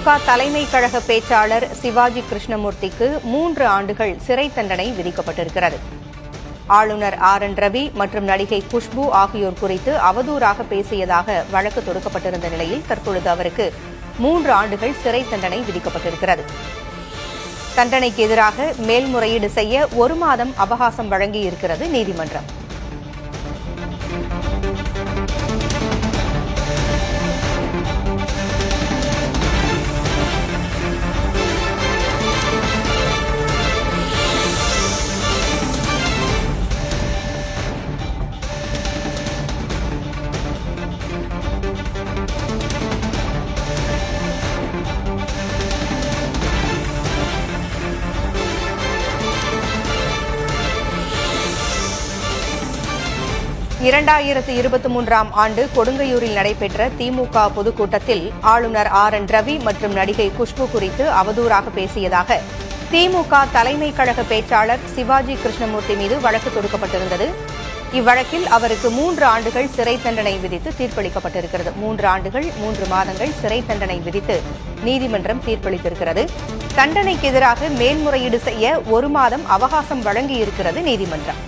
திமுக தலைமை கழக பேச்சாளர் சிவாஜி கிருஷ்ணமூர்த்திக்கு 3 ஆண்டுகள் சிறை தண்டனை விதிக்கப்பட்டிருக்கிறது. ஆளுநர் RN ரவி மற்றும் நடிகை குஷ்பு ஆகியோர் குறித்து அவதூறாக பேசியதாக வழக்கு தொடுக்கப்பட்டிருந்த நிலையில் தற்பொழுது அவருக்கு 3 ஆண்டுகள் சிறை தண்டனை விதிக்கப்பட்டிருக்கிறது. தண்டனைக்கு எதிராக மேல்முறையீடு செய்ய 1 மாதம் அவகாசம் வழங்கியிருக்கிறது நீதிமன்றம். ஆண்டு கொடுங்கையூரில் நடைபெற்ற திமுக பொதுக்கூட்டத்தில் ஆளுநர் RN ரவி மற்றும் நடிகை குஷ்பு குறித்து அவதூறாக பேசியதாக திமுக தலைமை கழக பேச்சாளர் சிவாஜி கிருஷ்ணமூர்த்தி மீது வழக்கு தொடுக்கப்பட்டிருந்தது. இவ்வழக்கில் அவருக்கு 3 ஆண்டுகள் சிறை தண்டனை விதித்து தீர்ப்பளிக்கப்பட்டிருக்கிறது. 3 ஆண்டுகள் 3 மாதங்கள் சிறை தண்டனை விதித்து நீதிமன்றம் தீர்ப்பளித்திருக்கிறது. தண்டனைக்கு எதிராக மேல்முறையீடு செய்ய 1 மாதம் அவகாசம் வழங்கியிருக்கிறது நீதிமன்றம்.